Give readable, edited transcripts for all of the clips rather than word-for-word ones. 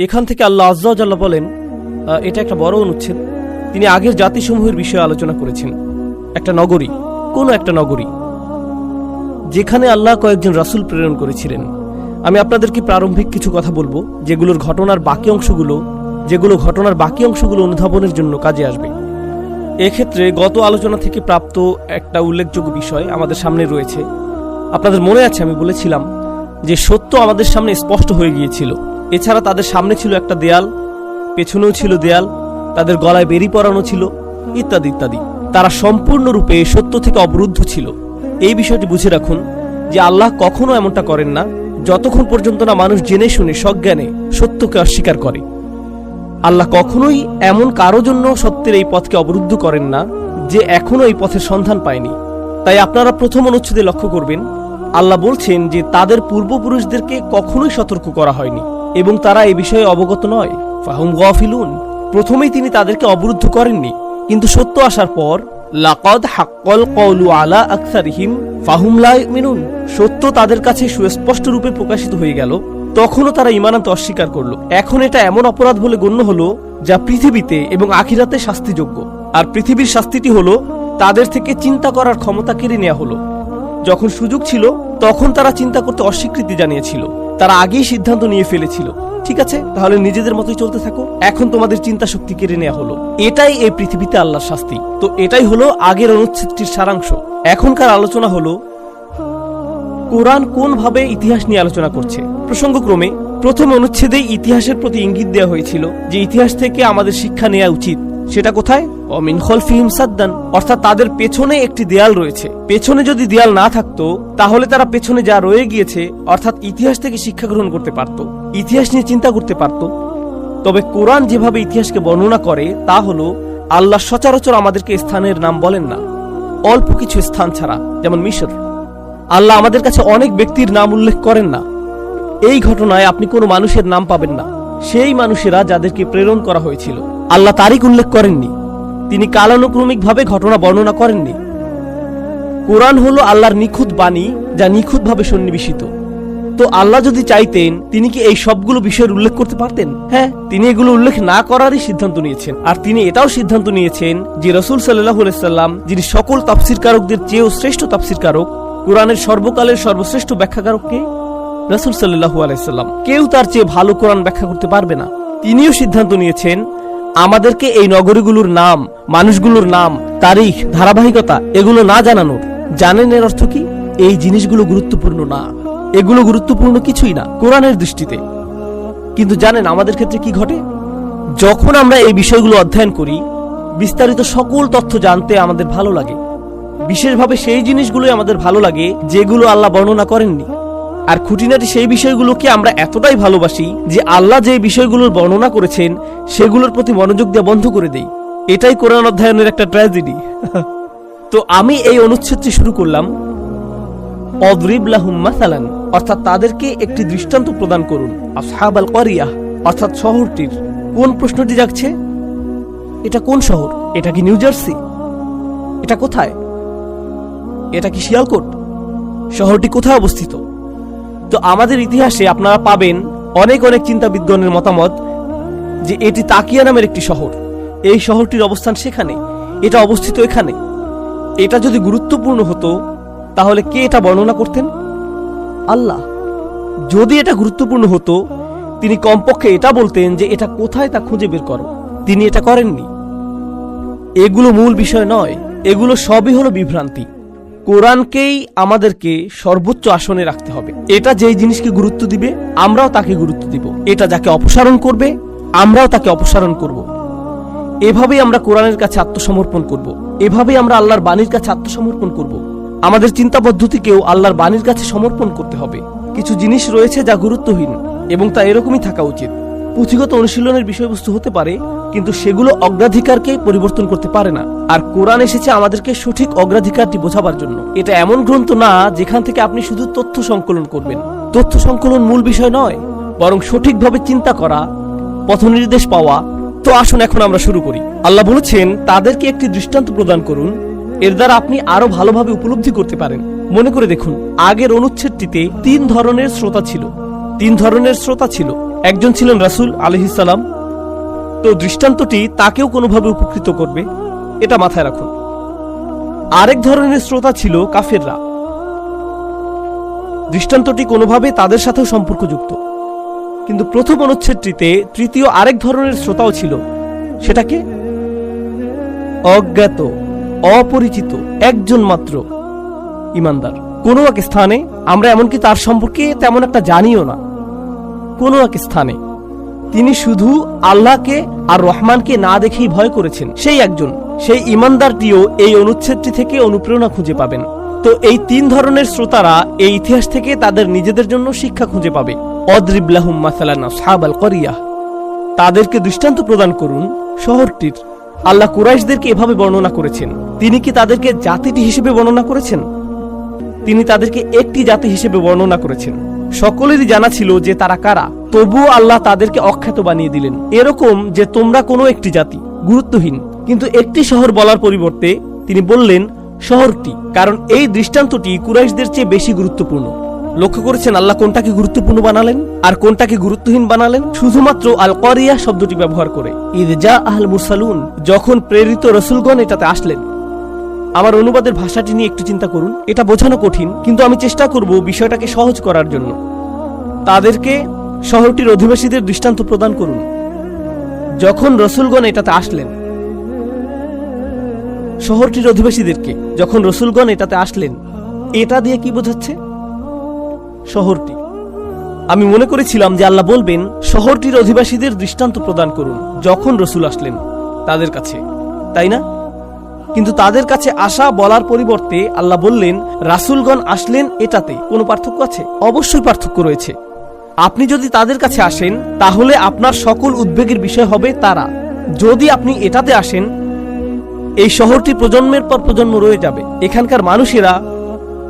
এখান থেকে আল্লাহ আযজা ওয়া জাল্লা বলেন, এটা একটা বড় অনুচ্ছেদ। তিনি আগের জাতিসমূহের বিষয়ে আলোচনা করেছেন। একটা নগরী, কোন একটা নগরী যেখানে আল্লাহ কয়েকজন রাসূল প্রেরণ করেছিলেন। আমি আপনাদেরকে প্রারম্ভিক কিছু কথা বলবো যেগুলো ঘটনার বাকি অংশগুলো অনুধাবনের জন্য কাজে আসবে। এক্ষেত্রে গত আলোচনা থেকে প্রাপ্ত একটা উল্লেখযোগ্য বিষয় আমাদের সামনে রয়েছে। আপনাদের মনে আছে আমি বলেছিলাম যে সত্য আমাদের সামনে স্পষ্ট হয়ে গিয়েছিল। এছাড়া তাদের সামনে ছিল একটা দেয়াল, পেছনেও ছিল দেয়াল, তাদের গলায় বেরি পরানো ছিল, ইত্যাদি ইত্যাদি। তারা সম্পূর্ণরূপে সত্য থেকে অবরুদ্ধ ছিল। এই বিষয়টি বুঝে রাখুন যে আল্লাহ কখনো এমনটা করেন না যতক্ষণ পর্যন্ত না মানুষ জেনে শুনে সজ্ঞানে সত্যকে অস্বীকার করে। আল্লাহ কখনোই এমন কারো জন্য সত্যের এই পথকে অবরুদ্ধ করেন না যে এখনো এই পথের সন্ধান পায়নি। তাই আপনারা প্রথম অনুচ্ছেদে লক্ষ্য করবেন, আল্লাহ বলছেন যে তাদের পূর্বপুরুষদেরকে কখনোই সতর্ক করা হয়নি এবং তারা এই বিষয়ে অবগত নয়। ফাহুম গাফিলুন। প্রথমেই তিনি তাদেরকে অবরুদ্ধ করেননি, কিন্তু সত্য আসার পর লাকাদ হাক্কাল কওলু আলা আকসারিহিম ফাহুম লা ইউমিনুন, সত্য তাদের কাছে সুস্পষ্ট রূপে প্রকাশিত হয়ে গেল, তখনও তারা ঈমান আনতে অস্বীকার করলো। এখন এটা এমন অপরাধ বলে গণ্য হলো যা পৃথিবীতে এবং আখিরাতে শাস্তিযোগ্য। আর পৃথিবীর শাস্তিটি হলো তাদের থেকে চিন্তা করার ক্ষমতা কেড়ে নেওয়া হলো। যখন সুযোগ ছিল তখন তারা চিন্তা করতে অস্বীকৃতি জানিয়েছিল। তারা আগেই সিদ্ধান্ত নিয়ে ফেলেছিল, ঠিক আছে তাহলে নিজেদের মতোই চলতে থাকো, এখন তোমাদের চিন্তা শক্তি কেড়ে নেওয়া হলো। এটাই এই পৃথিবীতে আল্লাহর শাস্তি। তো এটাই হলো আগের অনুচ্ছেদটির সারাংশ। এখনকার আলোচনা হলো কোরআন কোন ভাবে ইতিহাস নিয়ে আলোচনা করছে। প্রসঙ্গক্রমে প্রথম অনুচ্ছেদেই ইতিহাসের প্রতি ইঙ্গিত দেওয়া হয়েছিল যে ইতিহাস থেকে আমাদের শিক্ষা নেওয়া উচিত। সেটা কোথায়? ওমিন খলফিহিম সাদ্দান, অর্থাৎ তাদের পেছনে একটি দেয়াল রয়েছে। পেছনে যদি দেয়াল না থাকতো তাহলে তারা পেছনে যা রয়ে গিয়েছে অর্থাৎ ইতিহাস থেকে শিক্ষা গ্রহণ করতে পারত, ইতিহাস নিয়ে চিন্তা করতে পারত। তবে কোরআন যেভাবে ইতিহাসকে বর্ণনা করে তা হলো আল্লাহ সচরাচর আমাদেরকে স্থানের নাম বলেন না, অল্প কিছু স্থান ছাড়া। যেমন মিশর, আল্লাহ আমাদের কাছে অনেক ব্যক্তির নাম উল্লেখ করেন না। এই ঘটনায় আপনি কোনো মানুষের নাম পাবেন না। সেই মানুষেরা যাদেরকে প্রেরণ করা হয়েছিল আল্লাহ তারিখ উল্লেখ করেননি, তিনি কালানুক্রমিকভাবে ঘটনা বর্ণনা করেননি। কোরআন হলো আল্লাহর নিখুঁত বাণী যা নিখুঁতভাবে সন্নিবেশিত। তো আল্লাহ যদি চাইতেন তিনি কি এই সবগুলো বিষয়ের উল্লেখ করতে পারতেন? হ্যাঁ, তিনি এগুলো উল্লেখ না করারই সিদ্ধান্ত নিয়েছেন। আর তিনি এটাও সিদ্ধান্ত নিয়েছেন যে রাসূল সাল্লাল্লাহু আলাইহি সাল্লাম, যিনি সকল তাফসীরকারকদের চেয়েও শ্রেষ্ঠ তাফসীরকারক, কোরআনের সর্বকালের সর্বশ্রেষ্ঠ ব্যাখ্যাকারককে রাসূল সাল্লাল্লাহু আলাইহি সাল্লাম, কেউ তার চেয়ে ভালো কোরআন ব্যাখ্যা করতে পারবে না। তিনিও সিদ্ধান্ত নিয়েছেন আমাদেরকে এই নগরীগুলোর নাম, মানুষগুলোর নাম, তারিখ, ধারাবাহিকতা এগুলো না জানানোর। জানেন এর অর্থ কি? এই জিনিসগুলো গুরুত্বপূর্ণ না, এগুলো গুরুত্বপূর্ণ কিছুই না কোরআনের দৃষ্টিতে। কিন্তু জানেন আমাদের ক্ষেত্রে কি ঘটে? যখন আমরা এই বিষয়গুলো অধ্যয়ন করি, বিস্তারিত সকল তথ্য জানতে আমাদের ভালো লাগে। বিশেষভাবে সেই জিনিসগুলোই আমাদের ভালো লাগে যেগুলো আল্লাহ বর্ণনা করেননি। আর খুঁটিনাটি সেই বিষয়গুলোকে আমরা এতটাই ভালোবাসি যে আল্লাহ যে বিষয়গুলোর বর্ণনা করেছেন সেগুলোর প্রতি মনোযোগ দেওয়া বন্ধ করে দেই। এটাই কোরআন অধ্যয়নের একটা ট্র্যাজেডি। তো আমি এই অনুচ্ছেদটি শুরু করলাম অদরিব লাহুম মাসালান, অর্থাৎ তাদেরকে একটি দৃষ্টান্ত প্রদান করুন। আসহাবাল ক্বরিয়াহ, অর্থাৎ শহরটির। কোন প্রশ্নটি জাগছে? এটা কোন শহর? এটা কি নিউ জার্সি? এটা কোথায়? এটা কি শিয়ালকোট? শহরটি কোথায় অবস্থিত? তো আমাদের ইতিহাসে আপনারা পাবেন অনেক অনেক চিন্তাবিদগণের মতামত যে এটি তাকিয়া নামের একটি শহর, এই শহরটির অবস্থান সেখানে, এটা অবস্থিত এখানে। এটা যদি গুরুত্বপূর্ণ হতো তাহলে কে এটা বর্ণনা করতেন? আল্লাহ। যদি এটা গুরুত্বপূর্ণ হতো তিনি কমপক্ষে এটা বলতেন যে এটা কোথায় তা খুঁজে বের করো। তিনি এটা করেননি। এগুলো মূল বিষয় নয়, এগুলো সবই হলো বিভ্রান্তি। কোরআনকেই আমাদেরকে সর্বোচ্চ আসনে রাখতে হবে। এটা যেই জিনিসকে গুরুত্ব দিবে আমরাও তাকে গুরুত্ব দিব, এটা যাকে অপসারণ করবে আমরাও তাকে অপসারণ করব। এভাবেই আমরা কোরআনের কাছে আত্মসমর্পণ করব, এভাবেই আমরা আল্লাহর বাণীর কাছে আত্মসমর্পণ করব। আমাদের চিন্তা পদ্ধতিকেও আল্লাহর বাণীর কাছে সমর্পণ করতে হবে। কিছু জিনিস রয়েছে যা গুরুত্বহীন এবং তা এরকমই থাকা উচিত। পুঁথিগত অনুশীলনের বিষয়বস্তু হতে পারে, কিন্তু সেগুলো অগ্রাধিকারকে পরিবর্তন করতে পারে না। আর কোরআন এসেছে আমাদেরকে সঠিক অগ্রাধিকারটি বোঝাবার জন্য। এটা এমন গ্রন্থ না যেখান থেকে আপনি শুধু তথ্য সংকলন করবেন। তথ্য সংকলন মূল বিষয় নয়, বরং সঠিকভাবে চিন্তা করা, পথনির্দেশ পাওয়া। তো আসুন এখন আমরা শুরু করি। আল্লাহ বলেছেন তাদেরকে একটি দৃষ্টান্ত প্রদান করুন, এর দ্বারা আপনি আরো ভালোভাবে উপলব্ধি করতে পারেন। মনে করে দেখুন, আগের অনুচ্ছেদটিতে তিন ধরনের শ্রোতা ছিল। একজন ছিলেন রাসূল আলাইহিস সালাম। তো দৃষ্টান্তটি তাকেও কোনোভাবে উপকৃত করবে, এটা মাথায় রাখুন। আরেক ধরনের শ্রোতা ছিল কাফেররা। দৃষ্টান্তটি কোনোভাবে তাদের সাথেও সম্পর্কযুক্ত। কিন্তু প্রথম অনুচ্ছেদটিতে তৃতীয় আরেক ধরনের শ্রোতাও ছিল। সেটাকে অজ্ঞাত, অপরিচিত একজন মাত্র ইমানদার। কোনো এক স্থানে আমরা এমনকি তার সম্পর্কে তেমন একটা জানিও না। কোনো এক স্থানে তিনি শুধু আল্লাহকে আর রহমানকে না দেখেই ভয় করেছেন, সেই একজন, সেই ইমানদারটিও এই অনুচ্ছেদটি থেকে অনুপ্রেরণা খুঁজে পাবেন। তো এই তিন ধরনের শ্রোতারা এই ইতিহাস থেকে তাদের নিজেদের জন্য শিক্ষা খুঁজে পাবে। অদ্রিব লাহুম মাসালান আসহাবাল করিয়াহ, তাদেরকে দৃষ্টান্ত প্রদান করুন শহরটির। আল্লাহ কুরাইশদেরকে এভাবে বর্ণনা করেছেন। তিনি কি তাদেরকে জাতিটি হিসেবে বর্ণনা করেছেন? তিনি তাদেরকে একটি জাতি হিসেবে বর্ণনা করেছেন। সকলেরই জানা ছিল যে তারা কারা, তবুও আল্লাহ তাদেরকে অখ্যাত বানিয়ে দিলেন। এরকম যে তোমরা কোনো একটি জাতি, গুরুত্বহীন। কিন্তু একটি শহর বলার পরিবর্তে তিনি বললেন শহরটি, কারণ এই দৃষ্টান্তটি কুরাইশদের চেয়ে বেশি গুরুত্বপূর্ণ। লক্ষ্য করেছেন আল্লাহ কোনটাকে গুরুত্বপূর্ণ বানালেন আর কোনটাকে গুরুত্বহীন বানালেন? শুধুমাত্র আল করিয়া শব্দটি ব্যবহার করে। ইদ জা আহল মুরসালুন, যখন প্রেরিত রাসূলগণ এটাতে আসলেন। আমার অনুবাদের ভাষাটি নিয়ে একটু চিন্তা করুন। এটা বোঝানো কঠিন, কিন্তু আমি চেষ্টা করব বিষয়টাকে সহজ করার জন্য। তাদেরকে, শহরটির অধিবাসীদের দৃষ্টান্ত প্রদান করুন। যখন রাসূলগণ এটাতে আসলেন, শহরটির অধিবাসীদেরকে যখন রাসূলগণ এটাতে আসলেন, এটা দিয়ে কি বোঝাচ্ছে? শহরটি। আমি মনে করেছিলাম যে আল্লাহ বলবেন শহরটির অধিবাসীদের দৃষ্টান্ত প্রদান করুন যখন রাসূল আসলেন তাদের কাছে, তাই না? কিন্তু তাদের কাছে আসা বলার পরিবর্তে আল্লাহ বললেন রাসূলগণ আসলেন। এটাতে কোনো পার্থক্য আছে? অবশ্যই পার্থক্য রয়েছে। আপনি যদি তাদের কাছে আসেন তাহলে আপনার সকল উদ্বেগের বিষয় হবে তারা। যদি আপনি এটাতে আসেন, এই শহরটি প্রজন্মের পর প্রজন্ম রয়ে যাবে। এখানকার মানুষেরা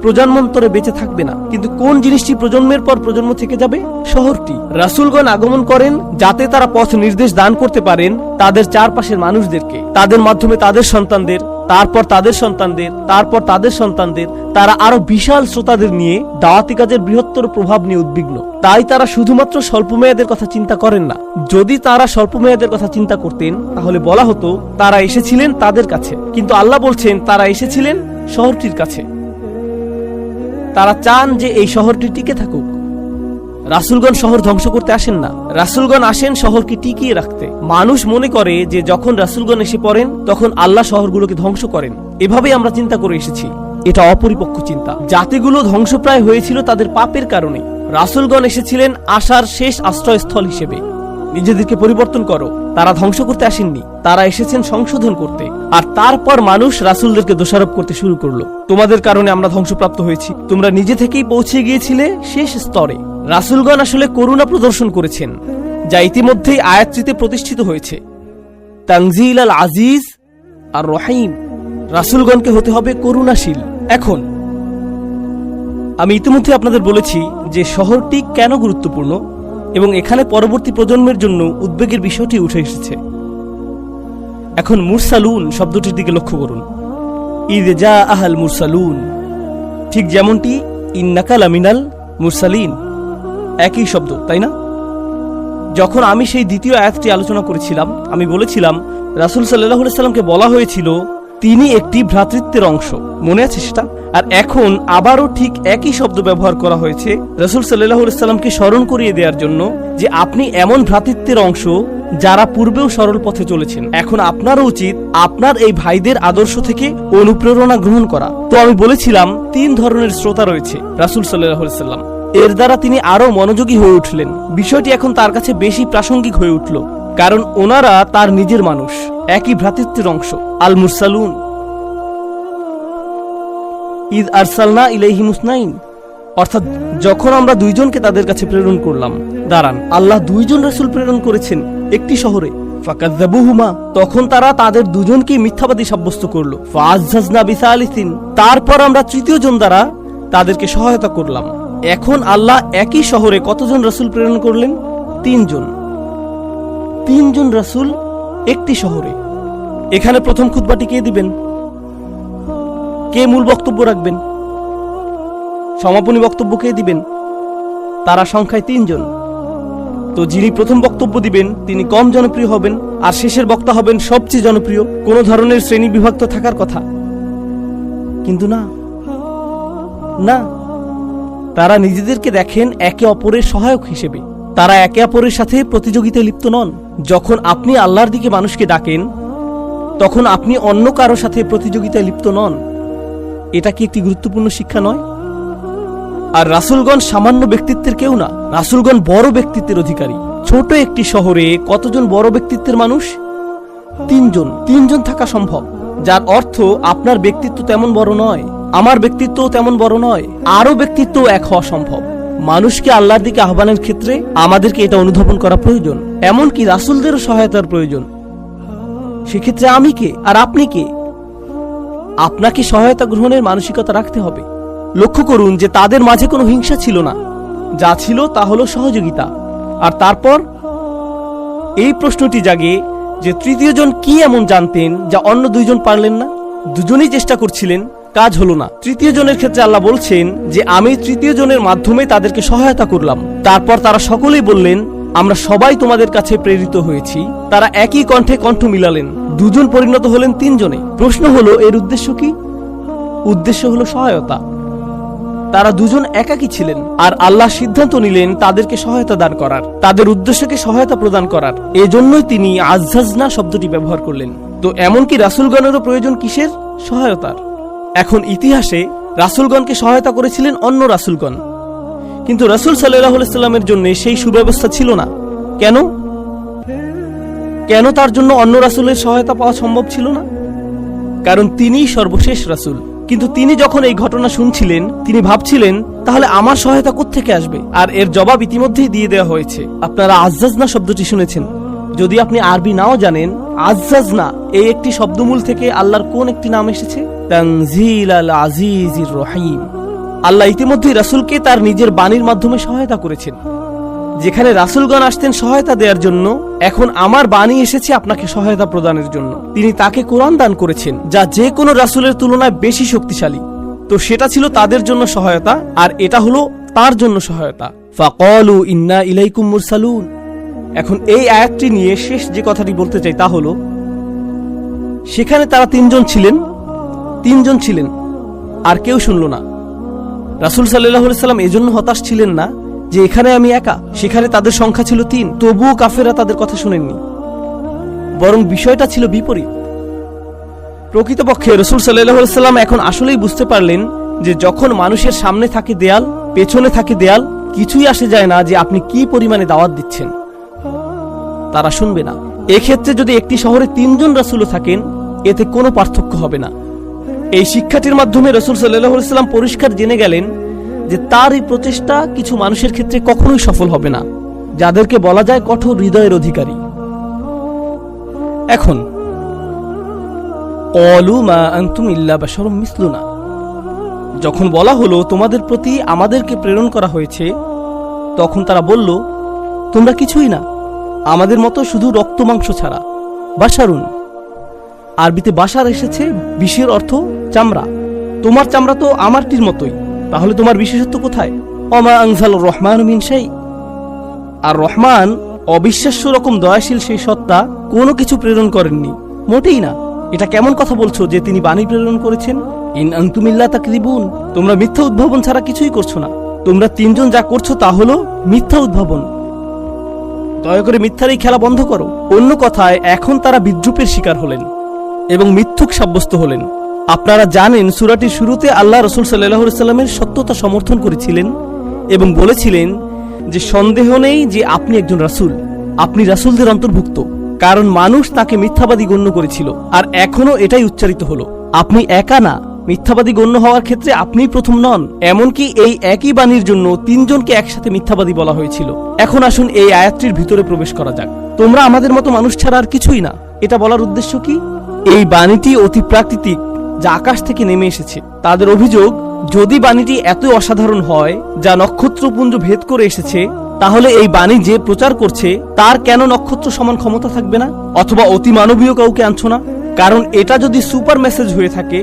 প্রজন্মান্তরে বেঁচে থাকবে না। কিন্তু কোন জিনিসটি প্রজন্মের পর প্রজন্ম থেকে যাবে? শহরটি। রাসূলগণ আগমন করেন যাতে তারা পথ নির্দেশ দান করতে পারেন তাদের চারপাশের মানুষদেরকে। তাদের মাধ্যমে তাদের সন্তানদের, তারপর তাদের সন্তানদের, তারপর তাদের সন্তানদের, তারা আরো বিশাল শ্রোতাদের নিয়ে দাওয়াতি কাজের বৃহত্তর প্রভাব নিয়ে উদ্বিগ্ন। তাই তারা শুধুমাত্র স্বল্পমেয়াদের কথা চিন্তা করেন না। যদি তারা স্বল্পমেয়াদের কথা চিন্তা করতেন তাহলে বলা হতো তারা এসেছিলেন তাদের কাছে। কিন্তু আল্লাহ বলছেন তারা এসেছিলেন শহরটির কাছে। তারা চান যে এই শহরটি টিকে থাকুক। রাসূলগণ শহর ধ্বংস করতে আসেন না, রাসূলগণ আসেন শহরকে টিকিয়ে রাখতে। মানুষ মনে করে যে যখন রাসূলগণ এসে পড়েন তখন আল্লাহ শহরগুলোকে ধ্বংস করেন। এভাবেই আমরা চিন্তা করে এসেছি। এটা অপরিপক্ক চিন্তা। জাতিগুলো ধ্বংসপ্রায় হয়েছিল তাদের পাপের কারণে। রাসূলগণ এসেছিলেন আশার শেষ আশ্রয়স্থল হিসেবে। নিজেদেরকে পরিবর্তন করো। তারা ধ্বংস করতে আসেননি, তারা এসেছেন সংশোধন করতে। আর তারপর মানুষ রাসূলদেরকে দোষারোপ করতে শুরু করলো, তোমাদের কারণে আমরা ধ্বংসপ্রাপ্ত হয়েছি। তোমরা নিজে থেকেই পৌঁছে গিয়েছিলে শেষ স্তরে। রাসূলগণ আসলে করুণা প্রদর্শন করেছেন, যা ইতিমধ্যেই আয়াতটিতে প্রতিষ্ঠিত হয়েছে। তানজিল আল আজিজ আর রহিম। রাসূলগণকে হতে হবে করুণাশীল। এখন আমি ইতিমধ্যে আপনাদের বলেছি যে শহরটি কেন গুরুত্বপূর্ণ এবং এখানে পরবর্তী প্রজন্মের জন্য উদ্বেগের বিষয়টি উঠে এসেছে। এখন মুরসালুন শব্দটির দিকে লক্ষ্য করুন। ইদ জা আহল মুরসালুন, ঠিক যেমনটি ইন্নাকা লামিনাল মুরসালিন, একই শব্দ, তাই না? যখন আমি সেই দ্বিতীয় আয়াতটি আলোচনা করেছিলাম, আমি বলেছিলাম রাসূল সাল্লাল্লাহু আলাইহি সাল্লামকে বলা হয়েছিল তিনি একটি ভ্রাতৃত্বের অংশ। মনে আছে সেটা? আর এখন আবারও ঠিক একই শব্দ ব্যবহার করা হয়েছে রাসূল সাল্লাল্লাহু আলাইহি সাল্লামকে স্মরণ করিয়ে দেওয়ার জন্য যে আপনি এমন ভ্রাতৃত্বের অংশ যারা পূর্বেও সরল পথে চলেছেন। এখন আপনারও উচিত আপনার এই ভাইদের আদর্শ থেকে অনুপ্রেরণা গ্রহণ করা। তো আমি বলেছিলাম তিন ধরনের শ্রোতা রয়েছে রাসূল সাল্লাল্লাহু আলাইহি সাল্লাম। এর দ্বারা তিনি আরো মনোযোগী হয়ে উঠলেন। বিষয়টি এখন তার কাছে বেশি প্রাসঙ্গিক হয়ে উঠল, কারণ ওনারা তার নিজের মানুষ, একই ভ্রাতৃত্বের অংশ। আল মুরসালুন ইদ আরসালনা ইলাইহিম ইসনাইন, অর্থাৎ যখন আমরা দুইজনকে তাদের কাছে প্রেরণ করলাম। দাঁড়ান, আল্লাহ দুইজন রাসূল প্রেরণ করেছেন একটি শহরে। ফাকাযাবুহুমা, তখন তারা তাদের দুজনকে মিথ্যাবাদী সাব্যস্ত করলো। ফাআযাজনা বিসালিসিন, তারপর আমরা তৃতীয় জন দ্বারা তাদেরকে সহায়তা করলাম। এখন আল্লাহ একই শহরে কতজন রাসূল প্রেরণ করলেন? তিনজন। তিনজন রাসূল একটি শহরে। এখানে প্রথম খুতবাটি কে দিবেন? কে মূল বক্তব্য রাখবেন? সমাপনী বক্তব্য কে দিবেন? তারা সংখ্যায় তিনজন। তো যিনি প্রথম বক্তব্য দিবেন তিনি কম জনপ্রিয় হবেন, আর শেষের বক্তা হবেন সবচেয়ে জনপ্রিয়। কোনো ধরনের শ্রেণী বিভক্ত থাকার কথা কিন্তু না, তারা নিজেদেরকে দেখেন একে অপরের সহায়ক হিসেবে। তারা একে অপরের সাথে প্রতিযোগিতায় লিপ্ত নন। যখন আপনি আল্লাহর দিকে মানুষকে ডাকেন, তখন আপনি অন্য কারো সাথে প্রতিযোগিতায় লিপ্ত নন। এটা কি একটি গুরুত্বপূর্ণ শিক্ষা নয়? আর রাসূলগণ সামান্য ব্যক্তিত্বের কেউ না, রাসূলগণ বড় ব্যক্তিত্বের অধিকারী। ছোট একটি শহরে কতজন বড় ব্যক্তিত্বের মানুষ? তিনজন থাকা সম্ভব, যার অর্থ আপনার ব্যক্তিত্ব তেমন বড় নয়, আমার ব্যক্তিত্ব তেমন বড় নয়, আরো ব্যক্তিত্ব এক হওয়া সম্ভব। মানুষকে আল্লাহর দিকে আহ্বানের ক্ষেত্রে আমাদেরকে এটা অনুধাবন করা প্রয়োজন, এমনকি রাসূলদেরও সহায়তার প্রয়োজন। সেক্ষেত্রে আমি কে আর আপনি কে? আপনাকে সহায়তা গ্রহণের মানসিকতা রাখতে হবে। লক্ষ্য করুন যে তাদের মাঝে কোনো হিংসা ছিল না, যা ছিল তা হলো সহযোগিতা। আর তারপর এই প্রশ্নটি জাগে যে তৃতীয় জন কি এমন জানতেন যা অন্য দুইজন পারলেন না? দুজনেই চেষ্টা করছিলেন, কাজ হলো না। তৃতীয় জনের ক্ষেত্রে আল্লাহ বলছেন যে আমি তৃতীয় জনের মাধ্যমে তাদেরকে সহায়তা করলাম। তারপর তারা সকলেই বললেন আমরা সবাই তোমাদের কাছে প্রেরিত হয়েছি। তারা একই কণ্ঠে কণ্ঠ মিলালেন, দুজন পরিণত হলেন তিনজনে। প্রশ্ন হলো এর উদ্দেশ্য কি? উদ্দেশ্য হলো সহায়তা। তারা দুজন একাকী ছিলেন, আর আল্লাহ সিদ্ধান্ত নিলেন তাদেরকে সহায়তা দান করার, তাদের উদ্দেশ্যকে সহায়তা প্রদান করার। এজন্যই তিনি আজ্জাজনা শব্দটি ব্যবহার করলেন। তো এমনকি রাসূলগণেরও প্রয়োজন কিসের? সহায়তার। এখন ইতিহাসে রাসূলগণকে সহায়তা করেছিলেন অন্য রাসূলগণ, কিন্তু রাসূল সাল্লাল্লাহু আলাইহি সাল্লামের জন্য সেই সুব্যবস্থা ছিল না। কেন তার জন্য অন্য রাসূলের সহায়তা পাওয়া সম্ভব ছিল না? কারণ তিনিই সর্বশেষ রাসূল। কিন্তু তিনি যখন এই ঘটনা শুনছিলেন, তিনি ভাবছিলেন তাহলে আমার সহায়তা কোত্থেকে আসবে? আর এর জবাব ইতিমধ্যেই দিয়ে দেওয়া হয়েছে। আপনারা আজ্জাজনা শব্দটি শুনেছেন। যদি আপনি আরবি নাও জানেন, আজ্জাজনা এই একটি শব্দমূল থেকে আল্লাহর কোন একটি নাম এসেছে? তানজিল আল আজিজির রহিম। আল্লাহ ইতিমধ্যেই রাসূলকে তার নিজের বাণীর মাধ্যমে সহায়তা করেছেন। যেখানে রাসূলগণ আসতেন সহায়তা দেওয়ার জন্য, এখন আমার বাণী এসেছে আপনাকে সহায়তা প্রদানের জন্য। তিনি তাকে কোরআন দান করেছেন, যা যে কোনো রাসূলের তুলনায় বেশি শক্তিশালী। তো সেটা ছিল তাদের জন্য সহায়তা, আর এটা হলো তার জন্য সহায়তা। ফাকালু ইন্না ইলাইকুম মুরসালুন। এখন এই আয়াতটি নিয়ে শেষ যে কথাটি বলতে চাই তা হলো, সেখানে তারা তিনজন ছিলেন, আর কেউ শুনল না। রাসূল সাল্লাল্লাহু আলাইহি সাল্লাম এজন্য হতাশ ছিলেন না যে এখানে আমি একা, সেখানে তাদের সংখ্যা ছিল ৩, তবুও কাফেররা তাদের কথা শুনেননি। বরং বিষয়টা ছিল বিপরীত। প্রকৃতপক্ষে রাসূল সাল্লাল্লাহু আলাইহি সাল্লাম এখন আসলেই বুঝতে পারলেন যে যখন মানুষের সামনে থাকে দেয়াল, পেছনে থাকে দেয়াল, কিছুই আসে যায় না যে আপনি কি পরিমাণে দাওয়াত দিচ্ছেন, তারা শুনবে না। এক্ষেত্রে যদি একটি শহরে ৩ জন রাসূলও থাকেন, এতে কোনো পার্থক্য হবে না। এই শিক্ষাটির মাধ্যমে রাসূল সাল্লাল্লাহু আলাইহি সাল্লাম পরিষ্কার জেনে গেলেন যে তার এই প্রচেষ্টা কিছু মানুষের ক্ষেত্রে কখনোই সফল হবে না, যাদেরকে বলা যায় কঠোর হৃদয়ের অধিকারী। এখন ক্বালু মা আনতুম ইল্লা বাশারুম মিসলুনা, যখন বলা হলো তোমাদের প্রতি আমাদেরকে প্রেরণ করা হয়েছে, তখন তারা বলল তোমরা কিছুই না, আমাদের মতো শুধু রক্ত মাংস ছাড়া। বাশারুন, আরবিতে বাশার এসেছে, বিশের অর্থ চামড়া। তোমার চামড়া তো আমারটির মতোই, তাহলে তোমার বিশেষত্ব কোথায়? ওমা আনজালার রহমানু মিন শাই। আর রহমান অবিশ্বাস্য রকম দয়াশীল সেই সত্তা কোনো কিছু প্রেরণ করেননি, মোটেই না। এটা কেমন কথা বলছো যে তিনি বাণী প্রেরণ করেছেন? ইন আনতুম ইল্লা তাকযিবুন, তোমরা মিথ্যা উদ্ভাবন ছাড়া কিছুই করছো না। তোমরা ৩ জন যা করছো তা হলো মিথ্যা উদ্ভাবন। দয়া করে মিথ্যার এই খেলা বন্ধ করো। অন্য কথায়, এখন তারা বিদ্রূপের শিকার হলেন এবং মিথ্যুক সাব্যস্ত হলেন। আপনারা জানেন সূরাটির শুরুতে আল্লাহ রাসূল সাল্লাল্লাহু আলাইহি সাল্লামের সত্যতা সমর্থন করেছিলেন এবং বলেছিলেন যে সন্দেহ নেই যে আপনি একজন রাসূল, আপনি রাসূলদের অন্তর্ভুক্ত, কারণ মানুষ তাকে মিথ্যাবাদী গণ্য করেছিল। আর এখনো এটাই উচ্চারিত হলো, আপনি একা না, মিথ্যাবাদী গণ্য হওয়ার ক্ষেত্রে আপনিই প্রথম নন। এমনকি এই একই বাণীর জন্য ৩ জনকে একসাথে মিথ্যাবাদী বলা হয়েছিল। এখন আসুন এই আয়াতটির ভিতরে প্রবেশ করা যাক। তোমরা আমাদের মতো মানুষ ছাড়া আর কিছুই না, এটা বলার উদ্দেশ্য কি? এই বাণীটি অতি প্রাকৃতিক, যা আকাশ থেকে নেমে এসেছে। তাদের অভিযোগ, যদি বাণীটি এত অসাধারণ হয় যা নক্ষত্রপুঞ্জ ভেদ করে এসেছে, তাহলে এই বাণী যে প্রচার করছে তার কেন নক্ষত্র সমান ক্ষমতা থাকবে না? অথবা অতি মানবীয় কাউকে আনছো না? কারণ এটা যদি সুপার মেসেজ হয়ে থাকে,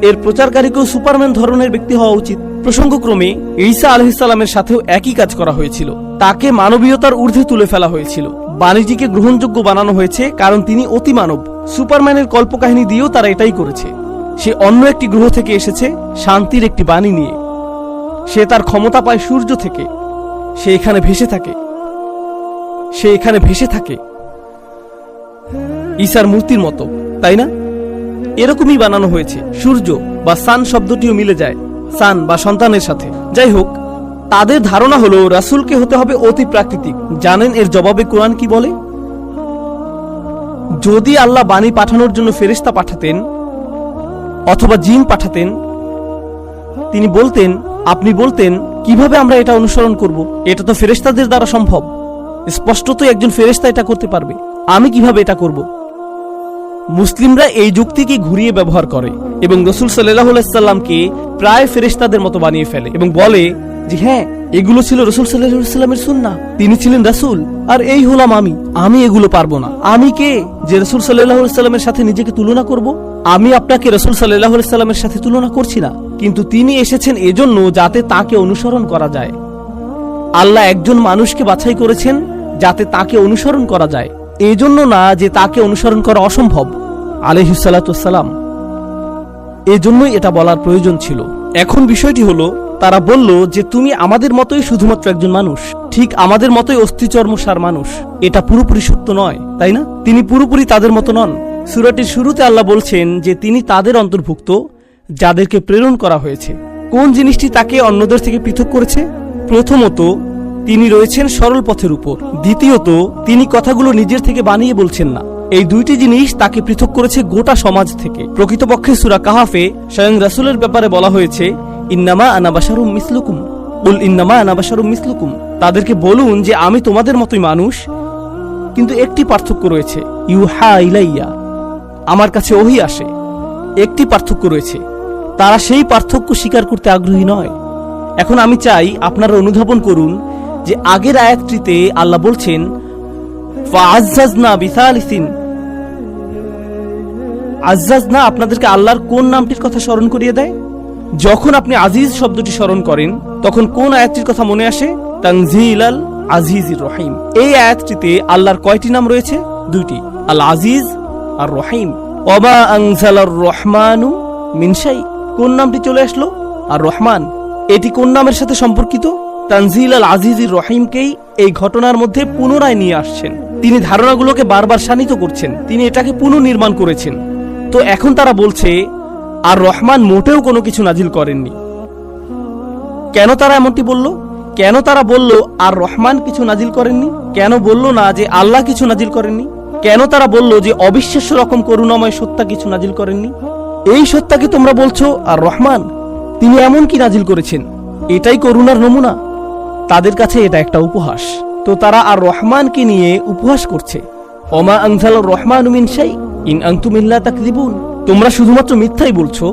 এর প্রচারকারীকেও সুপারম্যান ধরনের ব্যক্তি হওয়া উচিত। প্রসঙ্গক্রমে ঈসা আলাইহিস সালামের সাথেও একই কাজ করা হয়েছিল। তাকে মানবীয়তার ঊর্ধ্বে তুলে ফেলা হয়েছিল। বাণীটিকে গ্রহণযোগ্য বানানো হয়েছে কারণ তিনি অতি মানব। সুপারম্যানের কল্পকাহিনী দিয়েও তারা এটাই করেছে। সে অন্য একটি গ্রহ থেকে এসেছে শান্তির একটি বাণী নিয়ে। সে তার ক্ষমতা পায় সূর্য থেকে। সে এখানে ভেসে থাকে ঈসার মূর্তির মতো, তাই না? এরকমই বানানো হয়েছে। সূর্য বা সান শব্দটিও মিলে যায় সান বা সন্তানের সাথে। যাই হোক, তাদের ধারণা হলো রাসূলকে হতে হবে অতি প্রাকৃতিক। জানেন এর জবাবে কোরআন কি বলে? যদি আল্লাহ বাণী পাঠানোর জন্য ফেরেশতা পাঠাতেন অথবা জিন পাঠাতেন, আপনি বলতেন কিভাবে আমরা এটা অনুসরণ করব? এটা তো ফেরেশতাদের দ্বারা সম্ভব। স্পষ্টতই একজন ফেরেশতা এটা করতে পারবে, আমি কিভাবে এটা করব? মুসলিমরা এই যুক্তিকে ঘুরিয়ে ব্যবহার করে এবং রাসূল সাল্লাল্লাহু আলাইহি সাল্লামকে প্রায় ফেরেশতাদের মতো বানিয়ে ফেলে এবং বলে যে হ্যাঁ, এগুলো ছিল রাসূল সাল্লাল্লাহু আলাইহি সাল্লামের সুন্নাহ, তিনি ছিলেন রাসূল, আর এই হলাম আমি এগুলো পারবো না। আমি কে যে রাসূল সাল্লাল্লাহু আলাইহি সাল্লামের সাথে নিজেকে তুলনা করব? আমি আপনাকে রাসূল সাল্লাল্লাহু আলাইহি সাল্লামের সাথে তুলনা করছি না, কিন্তু তিনি এসেছেন এজন্য যাতে তাকে অনুসরণ করা যায়। আল্লাহ একজন মানুষকে বাছাই করেছেন যাতে তাকে অনুসরণ করা যায়, এই জন্য না যে তাকে অনুসরণ করা অসম্ভব আলাইহিস সালাতু ওয়াস সালাম। এজন্যই এটা বলার প্রয়োজন ছিল। এখন বিষয়টি হলো, তারা বলল যে তুমি আমাদের মতোই শুধুমাত্র একজন মানুষ, ঠিক আমাদের মতোই অস্থিচর্মসার মানুষ। এটা পুরোপুরি সত্য নয়, তাই না? তিনি পুরোপুরি তাদের মতো নন। সূরাটির শুরুতে আল্লাহ বলছেন যে তিনি তাদের অন্তর্ভুক্ত যাদেরকে প্রেরণ করা হয়েছে। কোন জিনিসটি তাকে অন্যদের থেকে পৃথক করেছে? প্রথমত, তিনি রয়েছেন সরল পথের উপর। দ্বিতীয়ত, তিনি কথাগুলো নিজের থেকে বানিয়ে বলছেন না। এই দুইটি জিনিস তাকে পৃথক করেছে গোটা সমাজ থেকে। প্রকৃতপক্ষে সূরা কাহাফে স্বয়ং রাসূলের ব্যাপারে বলা হয়েছে, ইন্নামা আনা বাশারুম মিসলুকুম, কুল ইন্নামা আনা বাশারুম মিসলুকুম। তাদেরকে বলুন যে আমি তোমাদের মতোই মানুষ, কিন্তু একটি পার্থক্য রয়েছে, ইউহা ইলাইয়া, আমার কাছে ওহী আসে। একটি পার্থক্য রয়েছে, তারা সেই পার্থক্য স্বীকার করতে আগ্রহী নয়। এখন আমি চাই আপনারা অনুধাবন করুন যে আগের আয়াতটিতে আল্লাহ বলছেন ফাআজ্জাজনা বিসালিসিন। আজ্জাজনা আপনাদেরকে আল্লাহর কোন নামটির কথা স্মরণ করিয়ে দেয়? যখন আপনি আজিজ শব্দটি স্মরণ করেন তখন কোন আয়াতটির কথা মনে আসে? তানজিলাল আজিজির রহিম। এই আয়াতটিতে আল্লাহর কয়টি নাম রয়েছে? দুইটি, আল আজিজ আর রহিম। ওমা আনজালার রহমানু মিন শাই, কোন নামটি চলে আসলো? আর রহমান। এটি কোন নামের সাথে সম্পর্কিত? তানজিল আল আজিজির রহিমকেই এই ঘটনার মধ্যে পুনরায় নিয়ে আসছেন। তিনি ধারণাগুলোকে বারবার শানিত করছেন, তিনি এটাকে পুনর্নির্মাণ করেছেন। তো এখন তারা বলছে আর রহমান মোটেও কোনো কিছু নাজিল করেননি। কেন তারা এমনটি বলল? কেন তারা বলল আর রহমান কিছু নাজিল করেননি? কেন বলল না যে আল্লাহ কিছু নাজিল করেননি? কেন তারা বলল যে অবিশ্বাস্য রকম করুণাময় সত্তা কিছু নাজিল করেননি? এই সত্তাকে তোমরা বলছো আর রহমান, তিনি এমন কি নাজিল করেছেন? এটাই করুণার নমুনা। তাদের কাছে এটা একটা উপহাস। তো তারা আর রহমানকে নিয়ে উপহাস করছে। ওমা আনজালার রহমানু মিন শাই ইন আনতুম ইল্লা তাকযিবুন, তোমরা শুধুমাত্র মিথ্যাই বলছো।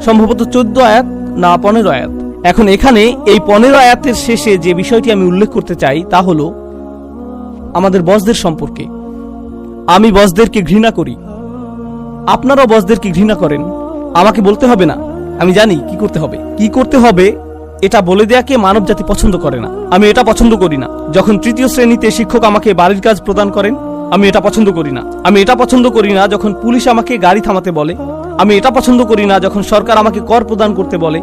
সম্ভবত 14 আয়াত না 15 আয়াত। এখন এখানে এই 15 আয়াতের শেষে যে বিষয়টি আমি উল্লেখ করতে চাই তা হলো আমাদের বসদের সম্পর্কে। আমি বসদেরকে ঘৃণা করি, আপনারাও বসদেরকে ঘৃণা করেন। আমাকে বলতে হবে না, আমি জানি কি করতে হবে। এটা বলে দেয়াকে মানব জাতি পছন্দ করে না। আমি এটা পছন্দ করি না যখন তৃতীয় শ্রেণীতে শিক্ষক আমাকে বাড়ির কাজ প্রদান করেন। আমি এটা পছন্দ করি না। আমি এটা পছন্দ করি না যখন পুলিশ আমাকে গাড়ি থামাতে বলে। আমি এটা পছন্দ করি না যখন সরকার আমাকে কর প্রদান করতে বলে,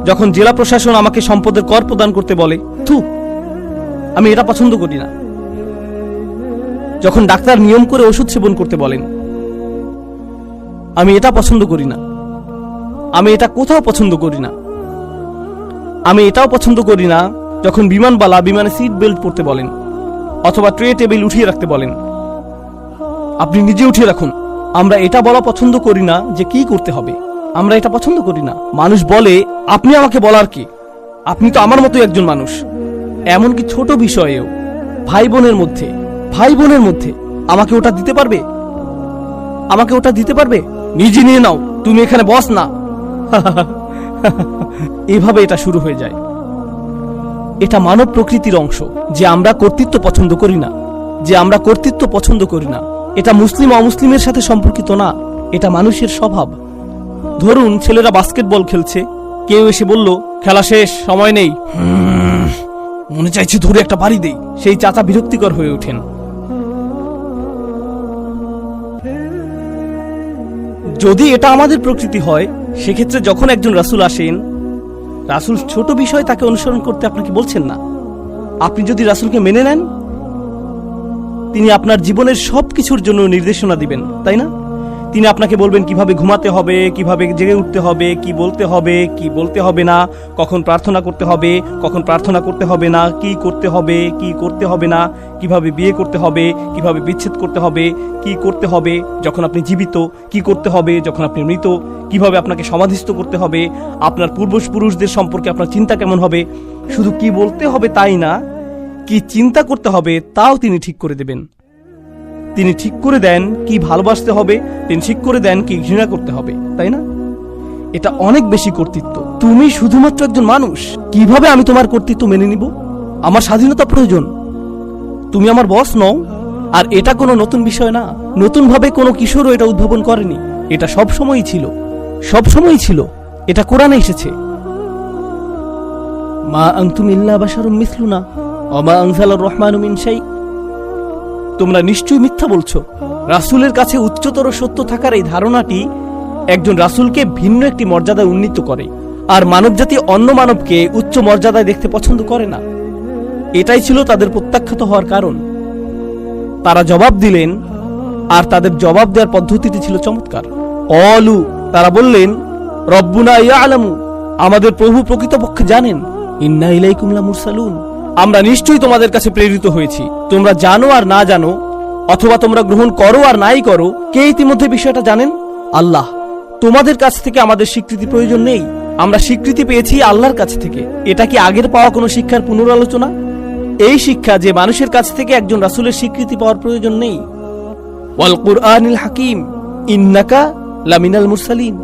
যখন জেলা প্রশাসন আমাকে সম্পদের কর প্রদান করতে বলে। আমি এটা পছন্দ করি না যখন ডাক্তার নিয়ম করে ওষুধ সেবন করতে বলেন। আমি এটা পছন্দ করি না। আমি এটা কোথাও পছন্দ করি না। আমি এটাও পছন্দ করি না যখন বিমানবালা বিমানে সিট বেল্ট পরতে বলেন অথবা ট্রে টেবিল উঠিয়ে রাখতে বলেন। আপনি নিজে উঠিয়ে রাখুন। আমরা এটা বলা পছন্দ করি না যে কি করতে হবে। আমরা এটা পছন্দ করি না। মানুষ বলে আপনি আমাকে বলার কি, আপনি তো আমার মতোই একজন মানুষ। এমনকি ছোট বিষয়েও ভাই বোনের মধ্যে আমাকে ওটা দিতে পারবে? নিজে নিয়ে নাও, তুমি এখানে বস না। এভাবে এটা শুরু হয়ে যায়। এটা মানব প্রকৃতির অংশ যে আমরা কর্তৃত্ব পছন্দ করি না। এটা মুসলিম অমুসলিমের সাথে সম্পর্কিত না, এটা মানুষের স্বভাব। ধরুন ছেলেরা বাস্কেটবল খেলছে, কেউ এসে বলল, খেলা শেষ, সময় নেই, মনে চাইছে ধরে একটা বাড়ি দেই। সেই চাচা বিরক্তিকর হয়ে ওঠেন। যদি এটা আমাদের প্রকৃতি হয়, সেক্ষেত্রে যখন একজন রাসূল আসেন, রাসূল ছোট বিষয় তাকে অনুসরণ করতে আপনাকে বলছেন না। আপনি যদি রাসূলকে মেনে নেন, তিনি আপনার জীবনের সবকিছুর জন্য নির্দেশনা দিবেন, তাই না? তিনি আপনাকে বলবেন কিভাবে ঘুমাতে হবে, কিভাবে জেগে উঠতে হবে, কি বলতে হবে, কি বলতে হবে না, কখন প্রার্থনা করতে হবে, কখন প্রার্থনা করতে হবে না, কি করতে হবে, কি করতে হবে না, কিভাবে বিয়ে করতে হবে, কিভাবে বিচ্ছেদ করতে হবে, কি করতে হবে যখন আপনি জীবিত, কি করতে হবে যখন আপনি মৃত, কিভাবে আপনাকে সমাধিস্থ করতে হবে, আপনার পূর্বপুরুষদের সম্পর্কে আপনার চিন্তা কেমন হবে। শুধু কি বলতে হবে তাই না, কি চিন্তা করতে হবে তাও তিনি ঠিক করে দেবেন। তিনি ঠিক করে দেন কি ভালোবাসতে হবে, তিনি ঠিক করে দেন কি ঘৃণা করতে হবে, তাই না? এটা অনেক বেশি কর্তৃত্ব। তুমি শুধুমাত্র একজন মানুষ, কিভাবে আমি তোমার কর্তৃত্ব মেনে নিব? আমার স্বাধীনতা প্রয়োজন। তুমি আমার বস নও। আর এটা কোনো নতুন বিষয় না, নতুন ভাবে কোনো কিশোরও এটা উদ্ভাবন করেনি। এটা সবসময়ই ছিল, সবসময়ই ছিল। এটা কোরআনে এসেছে, মা আনতুম ইল্লা বাশারুম মিসলুনা ওয়া মা আনজালার রহমানু মিন শাই। তোমরা নিশ্চয়ই মিথ্যা বলছো। রাসূলের কাছে উচ্চতর সত্য থাকার এই ধারণাটি একজন রাসূলকে ভিন্ন একটি মর্যাদায় উন্নীত করে, আর মানবজাতি অন্য মানবকে উচ্চ মর্যাদায় দেখতে পছন্দ করে না। এটাই ছিল তাদের প্রত্যাখ্যাত হওয়ার কারণ। তারা জবাব দিলেন, আর তাদের জবাব দেওয়ার পদ্ধতিটি ছিল চমৎকার। অলু, তারা বললেন, রব্বুনা ইয়ালামু, আমাদের প্রভু প্রকৃতপক্ষে জানেন, ইন্না ইলাইকুম লামুরসালুন, আমরা নিশ্চয়ই তোমাদের কাছে প্রেরিত হয়েছি। তোমরা জানো আর না জানো, অথবা তোমরা গ্রহণ করো আর নাই করো, কে ইতিমধ্যে বিষয়টা জানেন? আল্লাহ। তোমাদের কাছ থেকে আমাদের স্বীকৃতি প্রয়োজন নেই। আমরা স্বীকৃতি পেয়েছি আল্লাহর কাছ থেকে। এটা কি আগের পাওয়া কোনো শিক্ষার পুনরালোচনা? এই শিক্ষা যে মানুষের কাছ থেকে একজন রাসূলের স্বীকৃতি পাওয়ার প্রয়োজন নেই। ওয়াল কুরআনিল হাকিম ইন্নাকা লামিনাল মুরসালিন।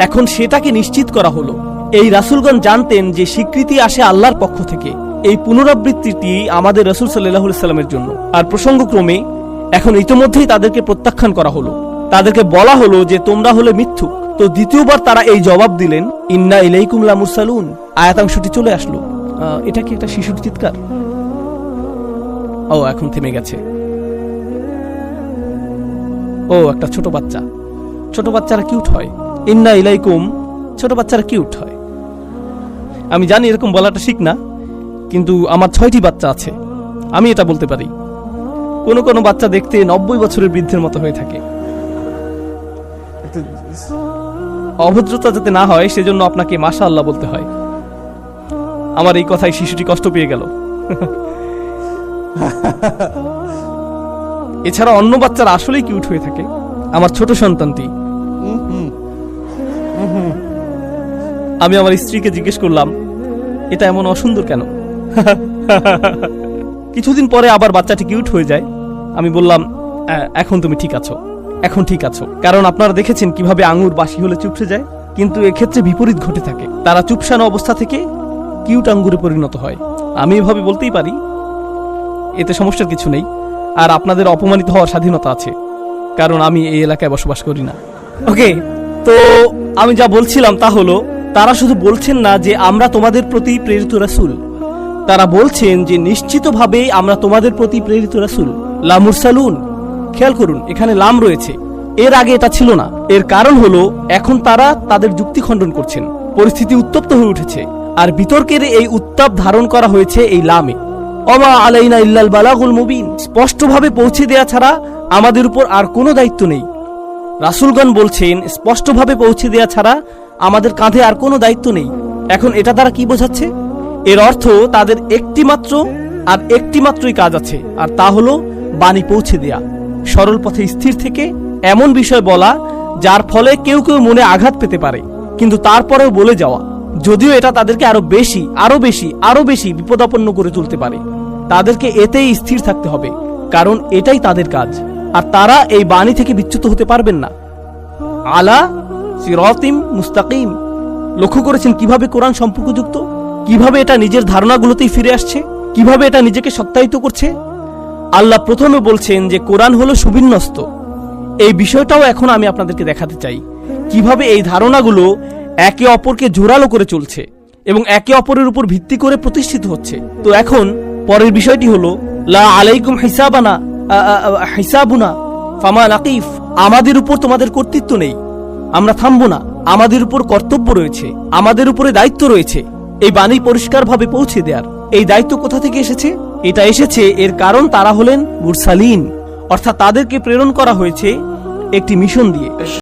এখন সেটাকে নিশ্চিত করা হলো। এই রাসূলগণ জানতেন যে স্বীকৃতি আসে আল্লাহর পক্ষ থেকে। এই পুনরাবৃত্তিটি আমাদের রাসূল সাল্লাল্লাহু আলাইহি সাল্লামের জন্য। আর প্রসঙ্গক্রমে এখন ইতিমধ্যেই তাদেরকে প্রত্যাখ্যান করা হলো। তাদেরকে বলা হলো যে তোমরা হলে মিথ্যুক। তো দ্বিতীয়বার তারা এই জবাব দিলেন, ইন্না ইলাইকুম লামুরসালুন। আয়াতাংশটি চলে আসলো। এটা কি একটা শিশুর চিৎকার? ও, এখন থেমে গেছে। ও, একটা ছোট বাচ্চা। ছোট বাচ্চারা কিউট হয়। ইন্না ইলাইকুম, ছোট বাচ্চারা কিউট হয়। আমি জানি এরকম বলাটা ঠিক না, কিন্তু আমার 6টি বাচ্চা আছে, আমি এটা বলতে পারি। কোন কোন বাচ্চা দেখতে 90 বছরের বৃদ্ধের মতো হয়ে থাকে। অভদ্রতা যাতে না হয় সেজন্য আপনাকে মাশাআল্লাহ বলতে হয়। আমার এই কথায় শিশুটি কষ্ট পেয়ে গেল। এছাড়া অন্য বাচ্চারা আসলেই কিউট হয়ে থাকে। আমার ছোট সন্তানটি, আমি আমার স্ত্রীকে জিজ্ঞেস করলাম, এটা এমন অসুন্দর কেন? কিছুদিন পরে আবার বাচ্চাটি কিউট হয়ে যায়। আমি বললাম, এখন তুমি ঠিক আছো, এখন ঠিক আছো। কারণ আপনারা দেখেছেন কিভাবে আঙ্গুর বাসি হলে চুপসে যায়, কিন্তু এক্ষেত্রে বিপরীত ঘটে থাকে। তারা চুপসানো অবস্থা থেকে কিউট আঙ্গুরে পরিণত হয়। আমি এভাবে বলতেই পারি, এতে সমস্যার কিছু নেই। আর আপনাদের অপমানিত হওয়ার স্বাধীনতা আছে, কারণ আমি এই এলাকায় বসবাস করি না। ওকে, তো আমি যা বলছিলাম তা হলো, তারা শুধু বলছেন না যে আমরা তোমাদের প্রতি প্রেরিত রাসূল, তারা বলছেন যে নিশ্চিতভাবে আমরা তোমাদের প্রতি প্রেরিত রাসূল। লা মুরসালুন, খেয়াল করুন এখানে লাম রয়েছে, এর আগে এটা ছিল না। এর কারণ হলো এখন তারা তাদের যুক্তি খণ্ডন করছেন। পরিস্থিতি উত্তপ্ত হয়ে উঠেছে, আর বিতর্কের এই উত্তাপ ধারণ করা হয়েছে এই লামে। ওমা আলাইনা ইল্লাল বালাগুল মুবিন, স্পষ্টভাবে পৌঁছে দেয়া ছাড়া আমাদের উপর আর কোনো দায়িত্ব নেই। রাসূলগণ বলছেন স্পষ্টভাবে পৌঁছে দেয়া ছাড়া আমাদের কাঁধে আর কোনো দায়িত্ব নেই। এখন এটা দ্বারা কি বোঝাচ্ছে? এর অর্থ তাদের একটি মাত্রই কাজ আছে, আর তা হলো বাণী পৌঁছে দেয়া, সরল পথে স্থির থেকে এমন বিষয় বলা যার ফলে কেউ কেউ মনে আঘাত পেতে পারে, কিন্তু তারপরেও বলে যাওয়া, যদিও এটা তাদেরকে আরো বেশি বিপদাপন্ন করে তুলতে পারে। তাদেরকে এতেই স্থির থাকতে হবে, কারণ এটাই তাদের কাজ, আর তারা এই বাণী থেকে বিচ্যুত হতে পারবেন না। আলা সিরাতিম মুস্তাকিম। লক্ষ্য করেছেন কিভাবে কোরআন সম্পর্কযুক্ত, কিভাবে এটা নিজের ধারণাগুলোতেই ফিরে আসছে, কিভাবে এটা নিজেকে সত্যায়িত করছে। আল্লাহ প্রথমে বলছেন যে কোরআন হলো সুবিন্যস্ত। এই বিষয়টাও এখন আমি আপনাদেরকে দেখাতে চাই, কিভাবে এই ধারণাগুলো একে অপরকে জোরালো করে চলছে এবং একে অপরের উপর ভিত্তি করে প্রতিষ্ঠিত হচ্ছে। তো এখন পরের বিষয়টি হলো লা আলাইকুম হিসাবুনা ফামা নাকিফ, আমাদের উপর তোমাদের কর্তৃত্ব নেই, আমরা থামবো না, আমাদের উপর কর্তব্য রয়েছে, আমাদের উপরে দায়িত্ব রয়েছে এই বাণী পরিষ্কারভাবে পৌঁছে দেওয়ার। এই দায়িত্ব কোথা থেকে এসেছে? এটা এসেছে এর কারণ তারা হলেন মুরসালিন, অর্থাৎ তাদেরকে প্রেরণ করা হয়েছে একটি মিশন দিয়ে।